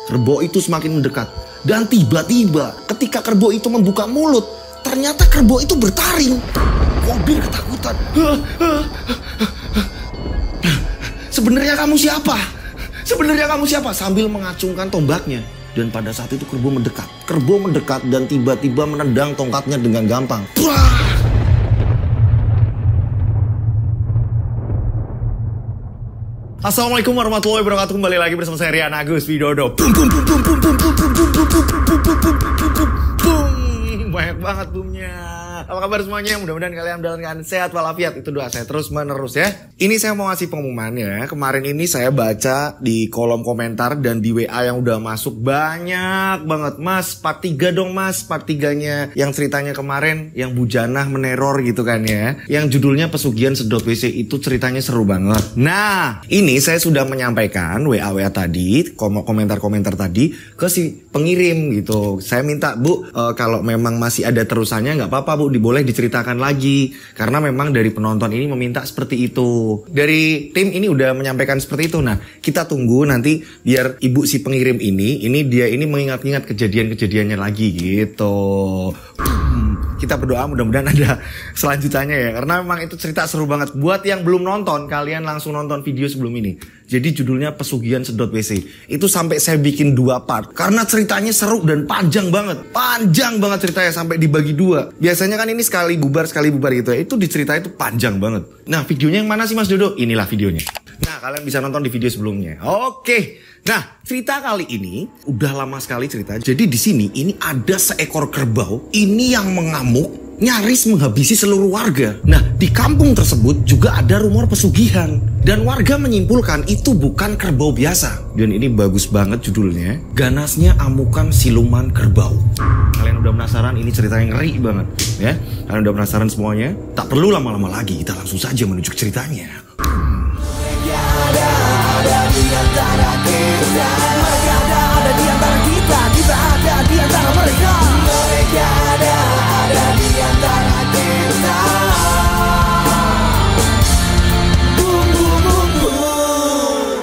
Kerbau itu semakin mendekat. Dan tiba-tiba ketika kerbau itu membuka mulut, ternyata kerbau itu bertaring. Kodir ketakutan. Sebenarnya kamu siapa? Sebenarnya kamu siapa? Sambil mengacungkan tombaknya. Dan pada saat itu kerbau mendekat. Kerbau mendekat dan tiba-tiba menendang tongkatnya dengan gampang. Assalamualaikum warahmatullahi wabarakatuh. Kembali lagi bersama saya Rian Agus Widodo. Banyak banget boomnya. Apa kabar semuanya? Mudah-mudahan kalian menjalankan sehat walafiat. Itu doa saya terus menerus ya. Ini saya mau ngasih pengumuman ya. Kemarin ini saya baca di kolom komentar dan di WA yang udah masuk banyak banget. Mas, part 3 dong mas. Part 3-nya yang ceritanya kemarin yang Bujanah meneror gitu kan ya. Yang judulnya Pesugihan Sedot WC itu ceritanya seru banget. Nah, ini saya sudah menyampaikan WA tadi, komentar-komentar tadi ke si pengirim gitu. Saya minta Bu, kalau memang masih ada terusannya nggak apa-apa Bu, boleh diceritakan lagi. Karena memang dari penonton ini meminta seperti itu. Dari tim ini udah menyampaikan seperti itu. Nah, kita tunggu nanti biar ibu si pengirim ini dia mengingat-ingat kejadian-kejadiannya lagi gitu. Kita berdoa mudah-mudahan ada selanjutnya ya. Karena memang itu cerita seru banget. Buat yang belum nonton, kalian langsung nonton video sebelum ini. Jadi judulnya Pesugihan Sedot WC. Itu sampai saya bikin 2 part. Karena ceritanya seru dan panjang banget. Panjang banget ceritanya sampai dibagi 2. Biasanya kan ini sekali bubar gitu ya. Itu diceritain itu panjang banget. Nah, videonya yang mana sih Mas Dodo? Inilah videonya. Nah, kalian bisa nonton di video sebelumnya. Oke. Nah, cerita kali ini udah lama sekali cerita. Jadi di sini ini ada seekor kerbau ini yang mengamuk, nyaris menghabisi seluruh warga. Nah, di kampung tersebut juga ada rumor pesugihan. Dan warga menyimpulkan itu bukan kerbau biasa. Dan ini bagus banget judulnya. Ganasnya amukan siluman kerbau. Kalian udah penasaran? Ini ceritanya ngeri banget ya. Kalian udah penasaran semuanya? Tak perlu lama-lama lagi, kita langsung saja menuju ke ceritanya. Ada di antara kita, mereka ada di antara kita, kita ada di antara mereka. Mereka ada di antara kita. Boom, boom, boom, boom.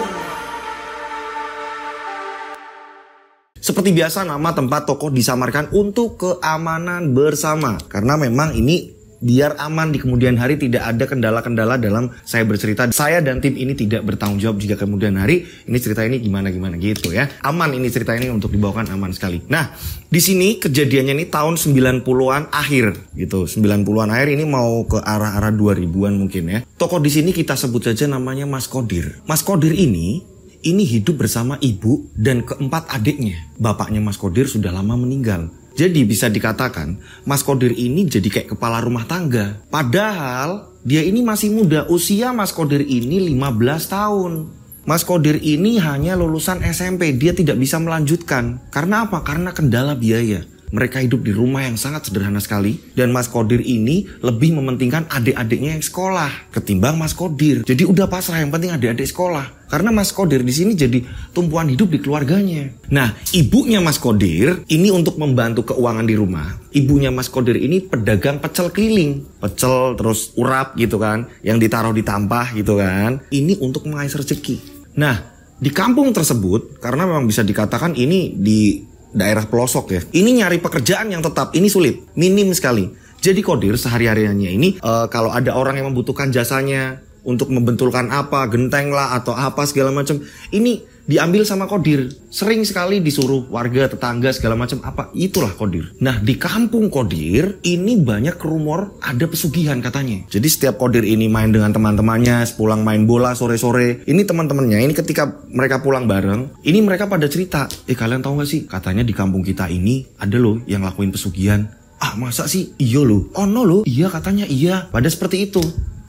Seperti biasa, nama tempat tokoh disamarkan untuk keamanan bersama. Karena memang ini biar aman di kemudian hari, tidak ada kendala-kendala dalam saya bercerita. Saya dan tim ini tidak bertanggung jawab jika kemudian hari ini cerita ini gimana gitu ya. Aman ini cerita ini untuk dibawakan aman sekali. Nah, di sini kejadiannya ini tahun 90-an akhir gitu. 90-an akhir ini mau ke arah-arah 2000-an mungkin ya. Tokoh di sini kita sebut saja namanya Mas Kodir. Mas Kodir ini hidup bersama ibu dan keempat adiknya. Bapaknya Mas Kodir sudah lama meninggal. Jadi bisa dikatakan Mas Kodir ini jadi kayak kepala rumah tangga. Padahal dia ini masih muda. Usia Mas Kodir ini 15 tahun. Mas Kodir ini hanya lulusan SMP. Dia tidak bisa melanjutkan. Karena apa? Karena kendala biaya. Mereka hidup di rumah yang sangat sederhana sekali. Dan Mas Kodir ini lebih mementingkan adik-adiknya yang sekolah ketimbang Mas Kodir. Jadi udah pasrah, yang penting adik-adik sekolah. Karena Mas Kodir di sini jadi tumpuan hidup di keluarganya. Nah, ibunya Mas Kodir ini untuk membantu keuangan di rumah. Ibunya Mas Kodir ini pedagang pecel keliling. Pecel terus urap gitu kan. Yang ditaruh di tampah gitu kan. Ini untuk mengais rezeki. Nah, di kampung tersebut, karena memang bisa dikatakan ini di daerah pelosok ya, ini nyari pekerjaan yang tetap ini sulit, minim sekali. Jadi Kodir sehari-hariannya ini kalau ada orang yang membutuhkan jasanya untuk membentulkan apa, genteng lah atau apa segala macam, ini diambil sama Kodir. Sering sekali disuruh warga, tetangga segala macam apa, itulah Kodir. Nah, di kampung Kodir ini banyak rumor ada pesugihan katanya. Jadi setiap Kodir ini main dengan teman-temannya, sepulang main bola sore-sore, ini teman-temannya ini ketika mereka pulang bareng, ini mereka pada cerita, kalian tahu gak sih, katanya di kampung kita ini ada loh yang lakuin pesugihan. Ah, masa sih? Iya loh. Oh no loh. Iya, katanya iya. Pada seperti itu.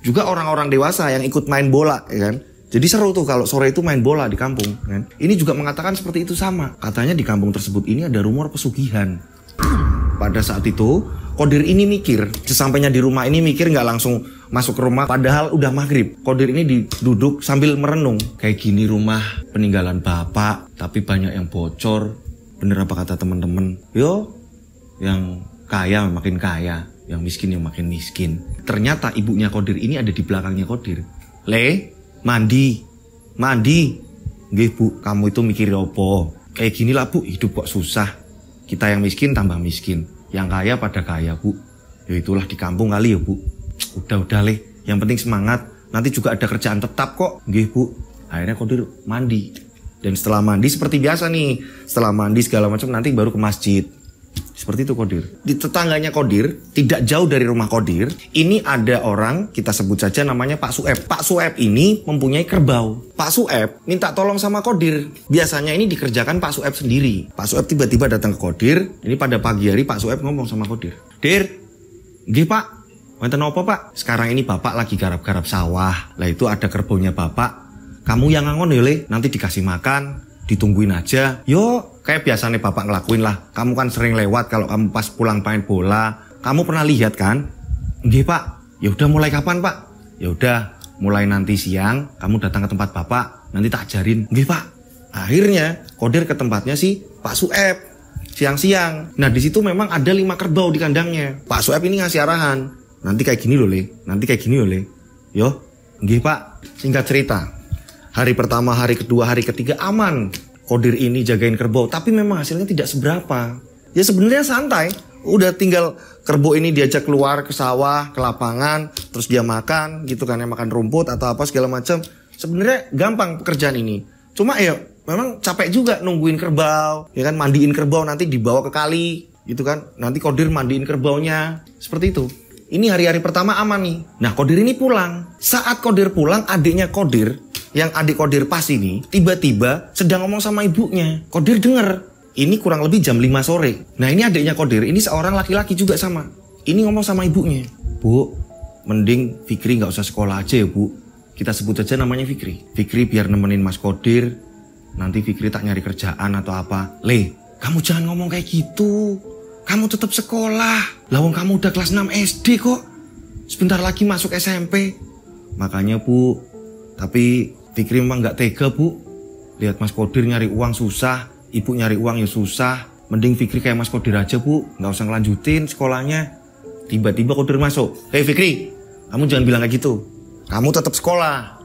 Juga orang-orang dewasa yang ikut main bola, ya kan? Jadi seru tuh kalau sore itu main bola di kampung, kan? Ini juga mengatakan seperti itu sama. Katanya di kampung tersebut ini ada rumor pesugihan. Pada saat itu, Kodir ini mikir. Sesampainya di rumah ini mikir, nggak langsung masuk ke rumah. Padahal udah maghrib. Kodir ini duduk sambil merenung. Kayak gini rumah peninggalan bapak, tapi banyak yang bocor. Bener apa kata teman-teman? Yo, yang kaya makin kaya, yang miskin yang makin miskin. Ternyata ibunya Kodir ini ada di belakangnya Kodir. Mandi. Nggih Bu, kamu itu mikir apa? Kayak gini lah Bu, hidup kok susah. Kita yang miskin tambah miskin, yang kaya pada kaya Bu. Ya itulah di kampung kali ya Bu. Udah leh, yang penting semangat. Nanti juga ada kerjaan tetap kok. Nggih Bu. Akhirnya Qadir mandi. Dan setelah mandi seperti biasa nih. Setelah mandi segala macam nanti baru ke masjid. Seperti itu Qadir. Di tetangganya Qadir, tidak jauh dari rumah Qadir, ini ada orang, kita sebut saja namanya Pak Sueb. Pak Sueb ini mempunyai kerbau. Pak Sueb minta tolong sama Qadir. Biasanya ini dikerjakan Pak Sueb sendiri. Pak Sueb tiba-tiba datang ke Qadir. Ini pada pagi hari Pak Sueb ngomong sama Qadir. Dir, nggih Pak, wonten apa Pak? Sekarang ini Bapak lagi garap-garap sawah. Lah itu ada kerbaunya Bapak. Kamu yang ngangon ya Le, nanti dikasih makan, ditungguin aja. Yo, kayak biasanya Bapak ngelakuin lah. Kamu kan sering lewat kalau kamu pas pulang main bola. Kamu pernah lihat kan? Nggih Pak. Ya udah mulai kapan Pak? Ya udah, mulai nanti siang kamu datang ke tempat Bapak, nanti tak ajarin. Nggih Pak. Akhirnya Qadir ke tempatnya si Pak Sueb. Siang-siang. Nah di situ memang ada 5 kerbau di kandangnya. Pak Sueb ini ngasih arahan. Nanti kayak gini loh Le. Nanti kayak gini loh Le. Yo, nggih Pak. Singkat cerita. Hari pertama, hari kedua, hari ketiga aman. Qadir ini jagain kerbau, tapi memang hasilnya tidak seberapa. Ya sebenarnya santai. Udah tinggal kerbau ini diajak keluar ke sawah, ke lapangan, terus dia makan gitu kan, ya makan rumput atau apa segala macam. Sebenarnya gampang pekerjaan ini. Cuma ya memang capek juga nungguin kerbau, ya kan, mandiin kerbau nanti dibawa ke kali gitu kan. Nanti Qadir mandiin kerbaunya. Seperti itu. Ini hari-hari pertama aman nih. Nah, Qadir ini pulang. Saat Qadir pulang, adiknya Qadir, yang adik Qadir pas ini, tiba-tiba sedang ngomong sama ibunya. Qadir denger. Ini kurang lebih jam 5 sore. Nah ini adiknya Qadir, ini seorang laki-laki juga sama. Ini ngomong sama ibunya. Bu, mending Fikri gak usah sekolah aja ya Bu. Kita sebut aja namanya Fikri. Fikri biar nemenin Mas Qadir. Nanti Fikri tak nyari kerjaan atau apa. Le, kamu jangan ngomong kayak gitu. Kamu tetap sekolah. Lawang kamu udah kelas 6 SD kok. Sebentar lagi masuk SMP. Makanya Bu, tapi Fikri memang gak tega Bu. Lihat Mas Qadir nyari uang susah, ibu nyari uang ya susah. Mending Fikri kayak Mas Qadir aja Bu, gak usah ngelanjutin sekolahnya. Tiba-tiba Qadir masuk. Hei Fikri, kamu jangan bilang kayak gitu. Kamu tetap sekolah.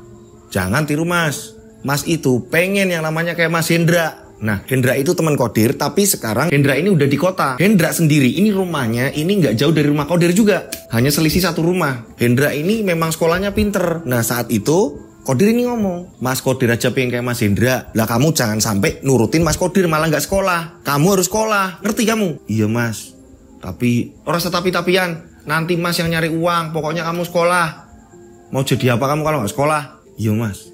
Jangan tiru Mas. Mas itu pengen yang namanya kayak Mas Hendra. Nah Hendra itu teman Qadir, tapi sekarang Hendra ini udah di kota. Hendra sendiri, ini rumahnya ini gak jauh dari rumah Qadir juga. Hanya selisih 1 rumah. Hendra ini memang sekolahnya pinter. Nah saat itu Qadir ini ngomong, Mas Qadir aja pengen kayak Mas Hendra. Lah kamu jangan sampai nurutin Mas Qadir malah gak sekolah. Kamu harus sekolah, ngerti kamu? Iya Mas, tapi rasa tapi-tapian. Nanti Mas yang nyari uang, pokoknya kamu sekolah. Mau jadi apa kamu kalau gak sekolah? Iya Mas.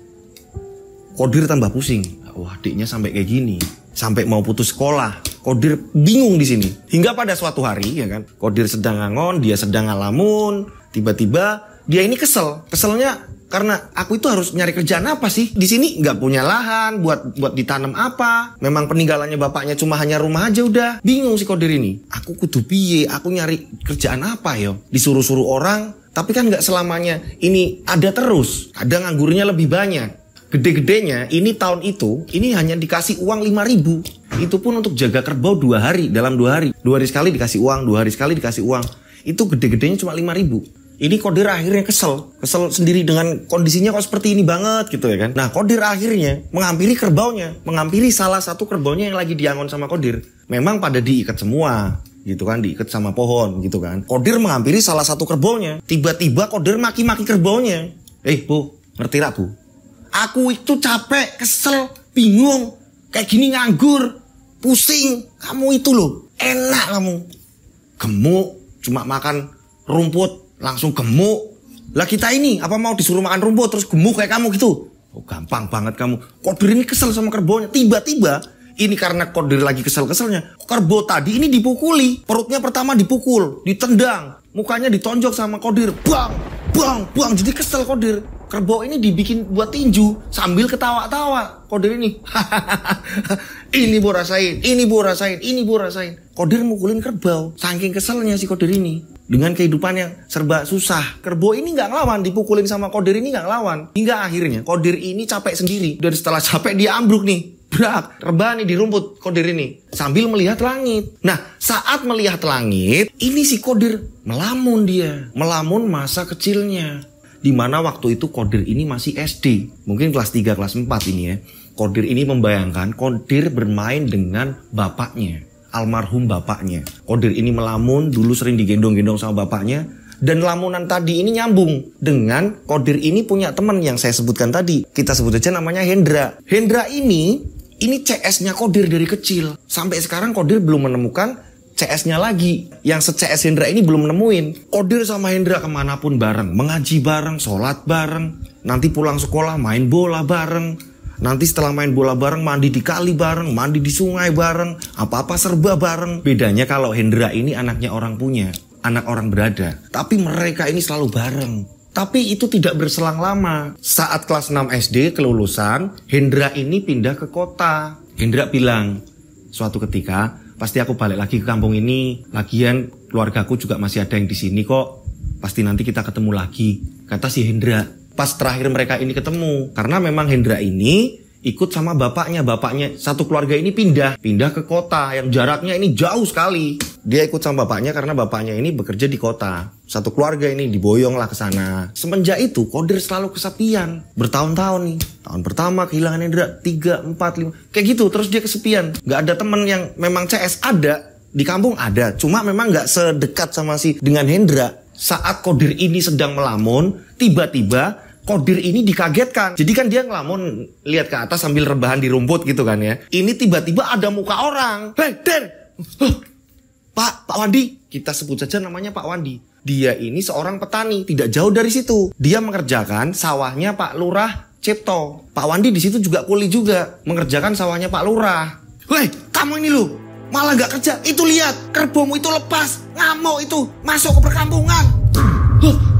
Qadir tambah pusing. Wah adiknya sampai kayak gini, sampai mau putus sekolah. Qadir bingung di sini. Hingga pada suatu hari ya kan, Qadir sedang ngangon, dia sedang ngalamun. Tiba-tiba dia ini kesel. Keselnya karena aku itu harus nyari kerjaan apa sih? Di sini nggak punya lahan buat ditanam apa. Memang peninggalannya bapaknya cuma hanya rumah aja udah. Bingung si Qadir ini. Aku kudu piye? Aku nyari kerjaan apa yo? Disuruh-suruh orang, tapi kan nggak selamanya ini ada terus. Kadang nganggurnya lebih banyak. Gede-gedenya ini tahun itu ini hanya dikasih uang 5.000. Itu pun untuk jaga kerbau 2 hari, dalam 2 hari. 2 hari sekali dikasih uang, 2 hari sekali dikasih uang. Itu gede-gedenya cuma 5.000. Ini Qadir akhirnya kesel sendiri dengan kondisinya kok seperti ini banget gitu ya kan. Nah Qadir akhirnya menghampiri kerbaunya, menghampiri salah satu kerbaunya yang lagi diangon sama Qadir. Memang pada diikat semua gitu kan, diikat sama pohon gitu kan. Qadir menghampiri salah satu kerbaunya. Tiba-tiba Qadir maki-maki kerbaunya. Bu, ngerti gak Bu? Aku itu capek, kesel, bingung. Kayak gini nganggur, pusing. Kamu itu loh, enak kamu. Gemuk, cuma makan rumput, langsung gemuk. Lah kita ini, apa mau disuruh makan rumput, terus gemuk kayak kamu gitu? Oh gampang banget kamu. Qadir ini kesel sama kerbaunya. Tiba-tiba, ini karena Qadir lagi kesel-keselnya. Kerbau tadi ini dipukuli. Perutnya pertama dipukul, ditendang. Mukanya ditonjok sama Qadir. Bang, bang, bang. Jadi kesel Qadir. Kerbau ini dibikin buat tinju sambil ketawa-tawa. Qadir ini, ini bu rasain, ini bu rasain, ini bu rasain. Qadir mukulin kerbau, saking keselnya si Qadir ini dengan kehidupan yang serba susah. Kerbau ini nggak ngelawan, dipukulin sama Qadir ini nggak ngelawan. Hingga akhirnya Qadir ini capek sendiri. Dan setelah capek dia ambruk nih, brak, rebahan nih di rumput Qadir ini sambil melihat langit. Nah saat melihat langit, ini si Qadir melamun dia, melamun masa kecilnya. Dimana waktu itu Qadir ini masih SD. Mungkin kelas 3, kelas 4 ini ya. Kodir ini membayangkan Kodir bermain dengan bapaknya, almarhum bapaknya. Kodir ini melamun, dulu sering digendong-gendong sama bapaknya. Dan lamunan tadi ini nyambung dengan Kodir ini punya teman yang saya sebutkan tadi. Kita sebut aja namanya Hendra. Hendra ini CS-nya Kodir dari kecil. Sampai sekarang Kodir belum menemukan CS-nya lagi. Yang se-CS Hendra ini belum nemuin. Kodir sama Hendra kemanapun bareng. Mengaji bareng, sholat bareng. Nanti pulang sekolah main bola bareng. Nanti setelah main bola bareng mandi di kali bareng. Mandi di sungai bareng. Apa-apa serba bareng. Bedanya kalau Hendra ini anaknya orang punya. Anak orang berada. Tapi mereka ini selalu bareng. Tapi itu tidak berselang lama. Saat kelas 6 SD kelulusan, Hendra ini pindah ke kota. Hendra bilang, suatu ketika, pasti aku balik lagi ke kampung ini. Lagian keluargaku juga masih ada yang di sini kok. Pasti nanti kita ketemu lagi. Kata si Hendra. Pas terakhir mereka ini ketemu. Karena memang Hendra ini ikut sama bapaknya. Bapaknya satu keluarga ini pindah ke kota yang jaraknya ini jauh sekali. Dia ikut sama bapaknya karena bapaknya ini bekerja di kota. Satu keluarga ini diboyong lah ke sana. Semenjak itu Kodir selalu kesepian. Bertahun-tahun nih. Tahun pertama kehilangan Hendra 3, 4, 5. Kayak gitu terus dia kesepian. Gak ada temen yang memang CS ada. Di kampung ada. Cuma memang gak sedekat sama dengan Hendra. Saat Kodir ini sedang melamun, tiba-tiba Kodir ini dikagetkan. Jadi kan dia ngelamun lihat ke atas sambil rebahan di rumput gitu kan ya. Ini tiba-tiba ada muka orang. Hei, Der! Pak Wandi. Kita sebut saja namanya Pak Wandi. Dia ini seorang petani, tidak jauh dari situ. Dia mengerjakan sawahnya Pak Lurah Cipto. Pak Wandi di situ juga kuli juga, mengerjakan sawahnya Pak Lurah. Hei, kamu ini loh, malah gak kerja. Itu lihat, kerbomu itu lepas. Ngamuk itu, masuk ke perkampungan.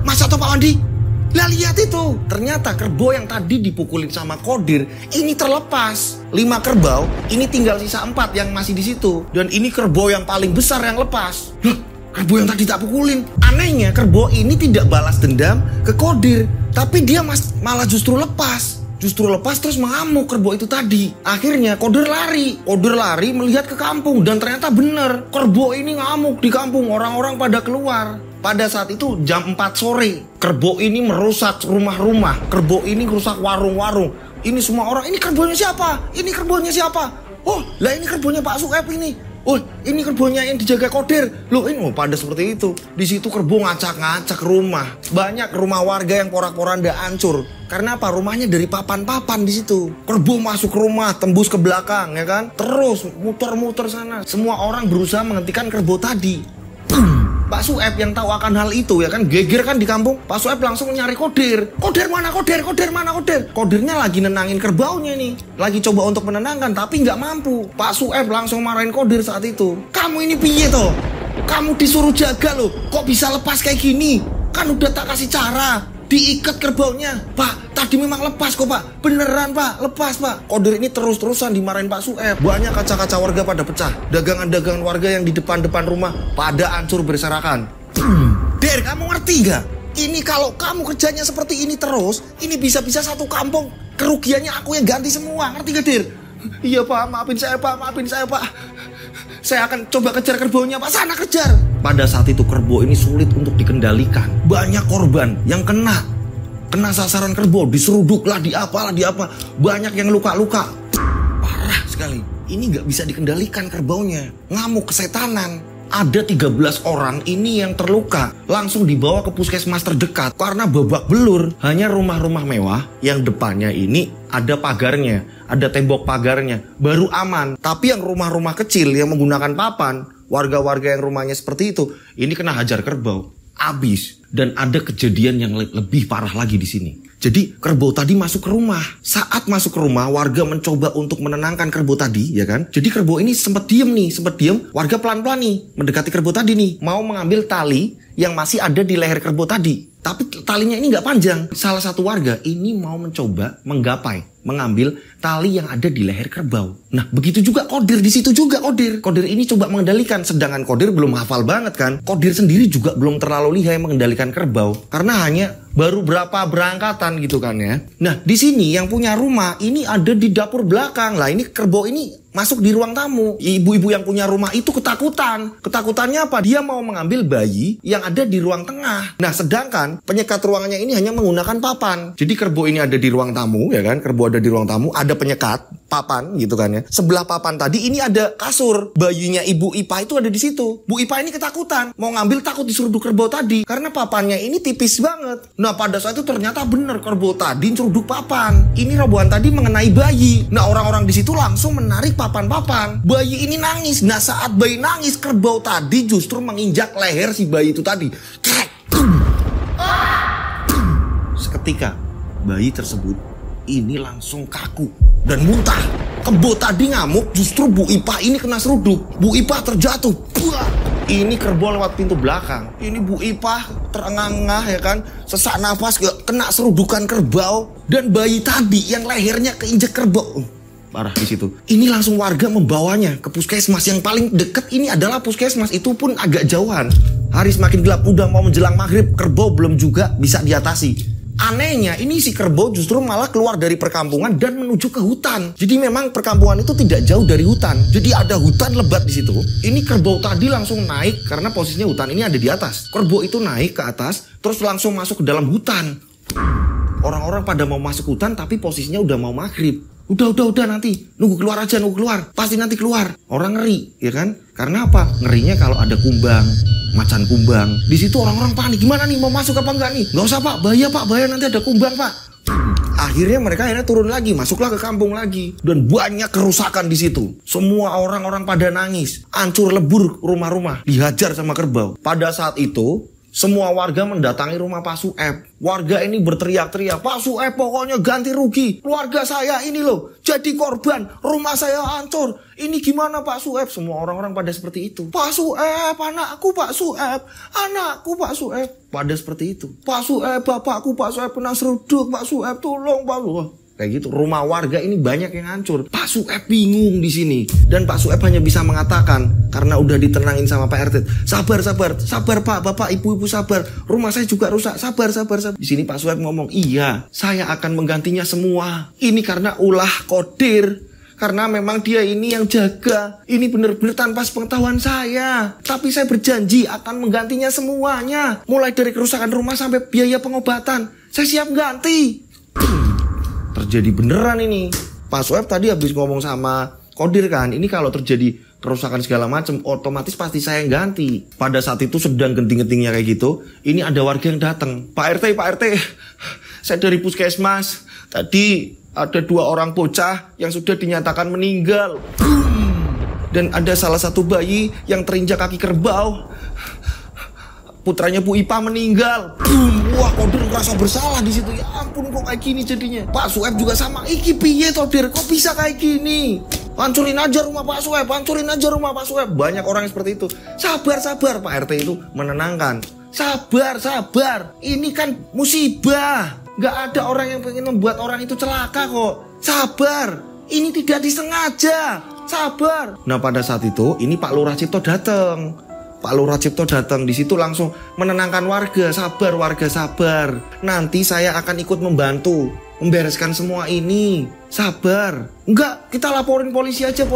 Masa tuh Pak Wandi? Lah lihat itu, ternyata kerbau yang tadi dipukulin sama Kodir ini terlepas. 5 kerbau, ini tinggal sisa 4 yang masih di situ. Dan ini kerbau yang paling besar yang lepas. Loh, kerbau yang tadi tak pukulin. Anehnya kerbau ini tidak balas dendam ke Kodir, tapi dia malah justru lepas. Justru lepas terus mengamuk kerbau itu tadi. Akhirnya Kodir lari. Kodir lari melihat ke kampung dan ternyata benar. Kerbau ini ngamuk di kampung, orang-orang pada keluar. Pada saat itu jam 4 sore. Kerbau ini merusak rumah-rumah. Kerbau ini merusak warung-warung. Ini semua orang, ini kerbaunya siapa? Ini kerbaunya siapa? Oh, lah ini kerbaunya Pak Suep ini. Oh, ini kerbaunya yang dijaga Kodir. Loh, ini pada seperti itu. Di situ kerbau ngacak-ngacak rumah. Banyak rumah warga yang porak-poranda hancur. Karena apa? Rumahnya dari papan-papan di situ. Kerbau masuk ke rumah, tembus ke belakang, ya kan? Terus muter-muter sana. Semua orang berusaha menghentikan kerbau tadi. Pak Suep yang tahu akan hal itu ya kan geger kan di kampung. Pak Suep langsung nyari Kodir. Kodir mana Kodir? Kodir mana Kodir? Kodirnya lagi nenangin kerbaunya nih. Lagi coba untuk menenangkan tapi nggak mampu. Pak Suep langsung marahin Kodir saat itu. Kamu ini piye toh? Kamu disuruh jaga loh. Kok bisa lepas kayak gini? Kan udah tak kasih cara. Diikat kerbaunya. Pak, tadi memang lepas kok Pak. Beneran Pak, lepas Pak. Kodir ini terus-terusan dimarahin Pak Suep. Banyak kaca-kaca warga pada pecah. Dagangan-dagangan warga yang di depan-depan rumah pada hancur berserakan. Der, kamu ngerti gak? Ini kalau kamu kerjanya seperti ini terus, ini bisa-bisa satu kampung kerugiannya aku yang ganti semua. Ngerti gak Der? Iya Pak, maafin saya Pak, maafin saya Pak. Saya akan coba kejar kerbaunya Pak, sana kejar. Pada saat itu kerbau ini sulit untuk dikendalikan. Banyak korban yang kena sasaran kerbau, diseruduk lah, di apa. Banyak yang luka-luka. Parah sekali. Ini gak bisa dikendalikan kerbaunya. Ngamuk kesetanan. Ada 13 orang ini yang terluka. Langsung dibawa ke puskesmas terdekat. Karena babak belur. Hanya rumah-rumah mewah yang depannya ini ada pagarnya. Ada tembok pagarnya. Baru aman. Tapi yang rumah-rumah kecil yang menggunakan papan, warga-warga yang rumahnya seperti itu, ini kena hajar kerbau. Abis. Dan ada kejadian yang lebih parah lagi di sini. Jadi kerbau tadi masuk ke rumah. Saat masuk ke rumah, warga mencoba untuk menenangkan kerbau tadi, ya kan? Jadi kerbau ini sempat diem. Warga pelan-pelan nih mendekati kerbau tadi nih, mau mengambil tali yang masih ada di leher kerbau tadi. Tapi talinya ini nggak panjang. Salah satu warga ini mau mencoba mengambil tali yang ada di leher kerbau. Nah, begitu juga Kodir di situ juga Kodir. Kodir ini coba mengendalikan, sedangkan Kodir belum hafal banget kan. Kodir sendiri juga belum terlalu lihai mengendalikan kerbau karena hanya baru berapa berangkatan gitu kan ya. Nah, di sini yang punya rumah ini ada di dapur belakang. Lah, ini kerbau ini masuk di ruang tamu. Ibu-ibu yang punya rumah itu ketakutan. Ketakutannya apa? Dia mau mengambil bayi yang ada di ruang tengah. Nah, sedangkan penyekat ruangannya ini hanya menggunakan papan. Jadi kerbau ini ada di ruang tamu, ya kan? Kerbau ada udah di ruang tamu, ada penyekat, papan gitu kan ya. Sebelah papan tadi ini ada kasur. Bayinya Ibu Ipa itu ada di situ. Bu Ipa ini ketakutan, mau ngambil takut diseruduk kerbau tadi karena papannya ini tipis banget. Nah pada saat itu ternyata bener kerbau tadi seruduk papan. Ini robohan tadi mengenai bayi. Nah orang-orang di situ langsung menarik papan-papan. Bayi ini nangis. Nah saat bayi nangis, kerbau tadi justru menginjak leher si bayi itu tadi. Seketika bayi tersebut ini langsung kaku dan muntah. Kerbau tadi ngamuk, justru Bu Ipa ini kena seruduk. Bu Ipa terjatuh. Buah. Ini kerbau lewat pintu belakang. Ini Bu Ipa terengah-engah ya kan, sesak nafas, kena serudukan kerbau. Dan bayi tadi yang lehernya keinjek kerbau. Parah di situ. Ini langsung warga membawanya ke puskesmas yang paling dekat. Ini adalah puskesmas, itu pun agak jauhan. Hari semakin gelap, udah mau menjelang maghrib, kerbau belum juga bisa diatasi. Anehnya ini si kerbau justru malah keluar dari perkampungan dan menuju ke hutan. Jadi memang perkampungan itu tidak jauh dari hutan. Jadi ada hutan lebat di situ. Ini kerbau tadi langsung naik karena posisinya hutan ini ada di atas. Kerbau itu naik ke atas terus langsung masuk ke dalam hutan. Orang-orang pada mau masuk hutan tapi posisinya udah mau maghrib. Udah nanti nunggu keluar aja, nunggu keluar, pasti nanti keluar. Orang ngeri ya kan, karena apa? Ngerinya kalau ada kumbang, macan kumbang. Di situ orang-orang panik, gimana nih, mau masuk apa enggak nih? Nggak usah pak, bahaya nanti ada kumbang pak. Akhirnya mereka turun lagi, masuklah ke kampung lagi, dan banyak kerusakan di situ. Semua orang-orang pada nangis, hancur lebur rumah-rumah, dihajar sama kerbau. Pada saat itu semua warga mendatangi rumah Pak Sueb. Warga ini berteriak-teriak, Pak Sueb pokoknya ganti rugi. Keluarga saya ini loh jadi korban. Rumah saya hancur. Ini gimana Pak Sueb? Semua orang-orang pada seperti itu. Pak Sueb, anakku Pak Sueb. Anakku Pak Sueb. Pada seperti itu. Pak Sueb, bapakku Pak Sueb pernah seruduk. Pak Sueb tolong Pak Sueb. Kayak gitu, rumah warga ini banyak yang hancur. Pak Sueb bingung di sini. Dan Pak Sueb hanya bisa mengatakan, karena udah ditenangin sama Pak RT, sabar Pak, Bapak, Ibu sabar. Rumah saya juga rusak, sabar. Di sini Pak Sueb ngomong, iya, saya akan menggantinya semua. Ini karena ulah Qadir. Karena memang dia ini yang jaga. Ini benar-benar tanpa sepengetahuan saya. Tapi saya berjanji akan menggantinya semuanya. Mulai dari kerusakan rumah sampai biaya pengobatan. Saya siap ganti. Terjadi beneran ini. Pak Sueb tadi habis ngomong sama Qadir kan, ini kalau terjadi kerusakan segala macam otomatis pasti saya yang ganti. Pada saat itu sedang genting-gentingnya kayak gitu, ini ada warga yang datang. Pak RT, saya dari puskesmas. Tadi ada 2 orang bocah yang sudah dinyatakan meninggal. Dan ada salah satu bayi yang terinjak kaki kerbau. Putranya Bu Ipa meninggal. Wah, Qadir merasa bersalah di situ. Ya ampun, kok kayak gini jadinya. Pak Sueb juga sama. Iki piye toh, Dir? Kok bisa kayak gini? Hancurin aja rumah Pak Sueb, hancurin aja rumah Pak Sueb. Banyak orang yang seperti itu. Sabar. Pak RT itu menenangkan. Sabar. Ini kan musibah. Gak ada orang yang pengen membuat orang itu celaka kok. Sabar. Ini tidak disengaja. Sabar. Nah, pada saat itu ini Pak Lurah Cipto datang. Pak Lurah Cipto datang di situ langsung menenangkan warga, sabar. Nanti saya akan ikut membantu membereskan semua ini. Sabar. Enggak, kita laporin polisi aja,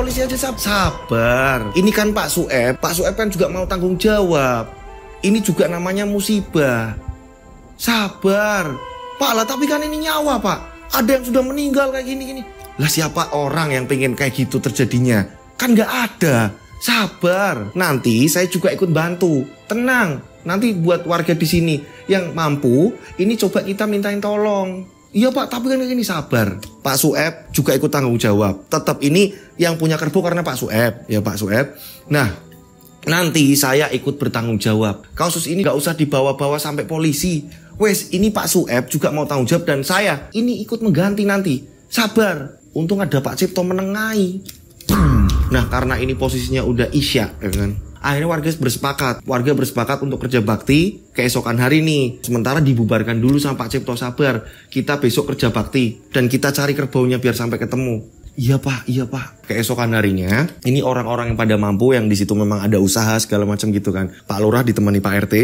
sabar. Ini kan Pak Sueb kan juga mau tanggung jawab. Ini juga namanya musibah. Sabar. Pak lah, tapi kan ini nyawa Pak. Ada yang sudah meninggal kayak gini. Lah siapa orang yang pengen kayak gitu terjadinya? Kan nggak ada. Sabar, nanti saya juga ikut bantu. Tenang, nanti buat warga di sini yang mampu, ini coba kita mintain tolong. Iya Pak, tapi kan ini sabar. Pak Sueb juga ikut tanggung jawab. Tetap ini yang punya kerbau karena Pak Sueb, ya Pak Sueb. Nah, nanti saya ikut bertanggung jawab. Kasus ini gak usah dibawa-bawa sampai polisi. Wes, ini Pak Sueb juga mau tanggung jawab dan saya ini ikut mengganti nanti. Sabar, untung ada Pak Cipto menengahi. Nah, karena ini posisinya udah isya, ya kan? Akhirnya warga bersepakat untuk kerja bakti keesokan hari nih. Sementara dibubarkan dulu sama Pak Cipto, sabar. Kita besok kerja bakti dan kita cari kerbaunya biar sampai ketemu. Iya Pak. Keesokan harinya, ini orang-orang yang pada mampu yang di situ memang ada usaha segala macam gitu kan. Pak Lurah ditemani Pak RT,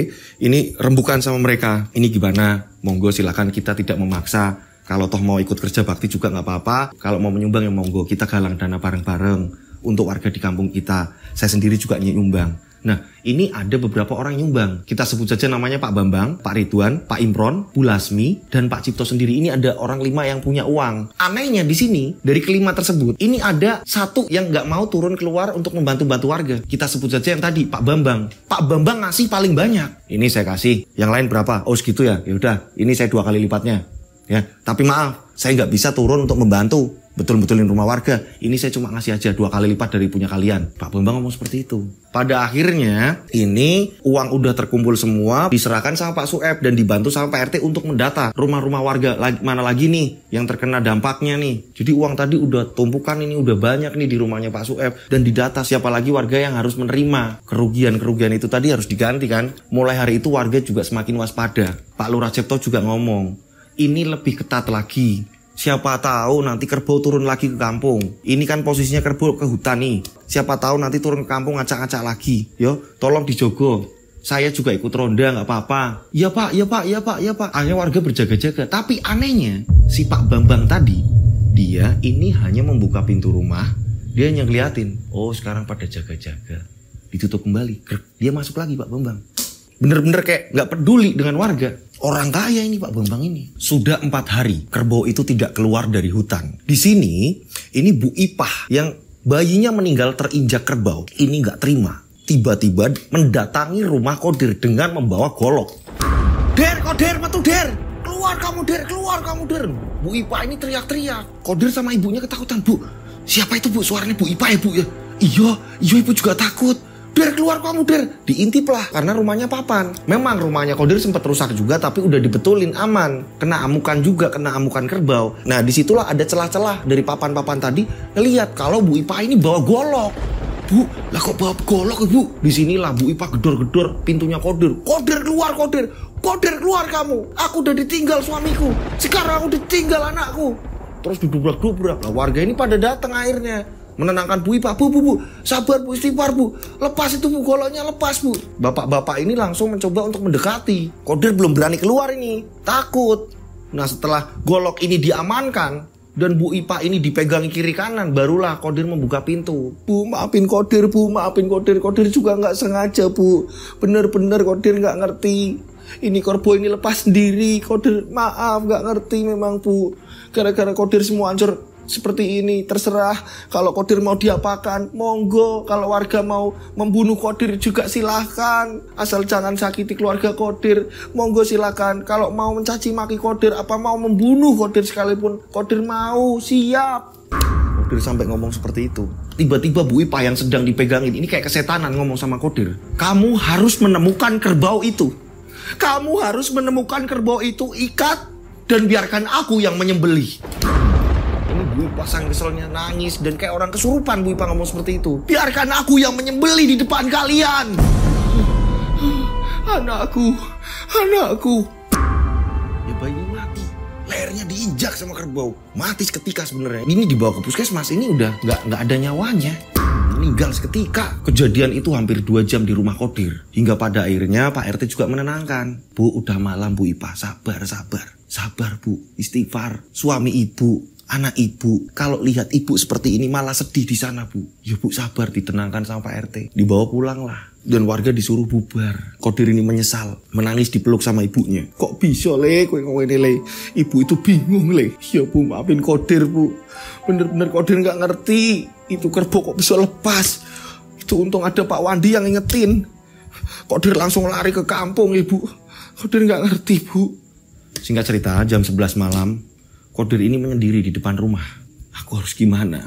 ini rembukan sama mereka. Ini gimana? Monggo silakan, kita tidak memaksa. Kalau toh mau ikut kerja bakti juga nggak apa-apa. Kalau mau menyumbang ya monggo, kita galang dana bareng-bareng untuk warga di kampung kita. Saya sendiri juga nyumbang. Nah, ini ada beberapa orang nyumbang. Kita sebut saja namanya Pak Bambang, Pak Ridwan, Pak Imron, Bu Lasmi, dan Pak Cipto sendiri. Ini ada orang 5 yang punya uang. Anehnya di sini, dari kelima tersebut, ini ada satu yang nggak mau turun keluar untuk membantu-bantu warga. Kita sebut saja yang tadi, Pak Bambang. Pak Bambang ngasih paling banyak. Ini saya kasih. Yang lain berapa? Oh segitu ya? Ya udah, ini saya 2 kali lipatnya. Ya, tapi maaf, saya nggak bisa turun untuk membantu betul-betulin rumah warga. Ini saya cuma ngasih aja 2 kali lipat dari punya kalian. Pak Bambang ngomong seperti itu. Pada akhirnya ini uang udah terkumpul semua, diserahkan sama Pak Sueb dan dibantu sama Pak RT untuk mendata rumah-rumah warga mana lagi nih yang terkena dampaknya nih. Jadi uang tadi udah tumpukan, ini udah banyak nih di rumahnya Pak Sueb, dan didata siapa lagi warga yang harus menerima kerugian itu tadi harus diganti kan. Mulai hari itu warga juga semakin waspada. Pak Lurah Cipto juga ngomong, ini lebih ketat lagi. Siapa tahu nanti kerbau turun lagi ke kampung. Ini kan posisinya kerbau ke hutan nih. Siapa tahu nanti turun ke kampung ngacak-ngacak lagi. Yo, tolong dijogo. Saya juga ikut ronda, nggak apa-apa. Iya pak, iya pak, iya pak, iya pak. Akhirnya warga berjaga-jaga. Tapi anehnya, si Pak Bambang tadi, dia ini hanya membuka pintu rumah. Dia hanya ngeliatin. Oh sekarang pada jaga-jaga. Ditutup kembali. Dia masuk lagi Pak Bambang. Bener-bener kayak nggak peduli dengan warga. Orang kaya ini Pak Bambang ini. Sudah 4 hari kerbau itu tidak keluar dari hutan. Di sini ini Bu Ipah yang bayinya meninggal terinjak kerbau. Ini nggak terima. Tiba-tiba mendatangi rumah Kodir dengan membawa golok. Der, Kodir, metu Der. Keluar kamu Der, keluar kamu Der. Bu Ipah ini teriak-teriak. Kodir sama ibunya ketakutan. Bu, siapa itu Bu? Suaranya Bu Ipah ya Bu ya? Iya ibu juga takut. Der, keluar kamu Der. Diintip lah karena rumahnya papan. Memang rumahnya Kodir sempat rusak juga, tapi udah dibetulin aman. Kena amukan juga, kena amukan kerbau. Nah disitulah ada celah-celah dari papan-papan tadi. Ngelihat kalau Bu Ipah ini bawa golok. Bu, lah kok bawa golok Bu? Disinilah Bu Ipah gedor-gedor pintunya Kodir. Kodir keluar Kodir. Kodir keluar kamu. Aku udah ditinggal suamiku. Sekarang aku ditinggal anakku. Terus dudubrak-dubrak. Lah warga ini pada datang akhirnya. Menenangkan Bu Ipah, bu, sabar Bu, istighfar Bu, lepas itu Bu, goloknya lepas Bu. Bapak-bapak ini langsung mencoba untuk mendekati. Kodir belum berani keluar ini, takut. Nah setelah golok ini diamankan dan Bu Ipah ini dipegangi kiri kanan, barulah Kodir membuka pintu. Bu, maafin Kodir Bu, maafin Kodir. Kodir juga nggak sengaja Bu, bener-bener Kodir nggak ngerti. Ini kerbau ini lepas sendiri, Kodir maaf nggak ngerti memang Bu. Gara-gara Kodir semua hancur seperti ini. Terserah kalau Kodir mau diapakan, monggo. Kalau warga mau membunuh Kodir juga silahkan, asal jangan sakiti keluarga Kodir. Monggo silahkan. Kalau mau mencaci maki Kodir, apa mau membunuh Kodir sekalipun, Kodir mau, siap. Kodir sampai ngomong seperti itu. Tiba-tiba Bu Ipah yang sedang dipegangin ini kayak kesetanan ngomong sama Kodir. Kamu harus menemukan kerbau itu. Kamu harus menemukan kerbau itu, ikat dan biarkan aku yang menyembelih. Bu Ipah sang keselnya nangis dan kayak orang kesurupan. Bu Ipah ngomong seperti itu. Biarkan aku yang menyembelih di depan kalian. Anakku. Ya bayinya mati. Lehernya diinjak sama kerbau. Mati seketika sebenarnya. Ini dibawa ke puskesmas, ini udah nggak ada nyawanya. Meninggal seketika. Kejadian itu hampir 2 jam di rumah Kodir. Hingga pada akhirnya Pak RT juga menenangkan. Bu, udah malam Bu Ipah, sabar Bu, istighfar. Suami ibu, anak ibu, kalau lihat ibu seperti ini malah sedih di sana Bu. Ya Bu sabar, ditenangkan sama Pak RT. Dibawa pulang lah. Dan warga disuruh bubar. Kodir ini menyesal, menangis dipeluk sama ibunya. Kok bisa Le, kowe ngene Le? Ibu itu bingung Le. Ya Bu, maafin Kodir Bu. Bener-bener Kodir gak ngerti. Itu kerbau kok bisa lepas. Itu untung ada Pak Wandi yang ngingetin. Kodir langsung lari ke kampung Ibu. Kodir gak ngerti Bu. Singkat cerita, jam 11 malam Kodir ini menyendiri di depan rumah. Aku harus gimana?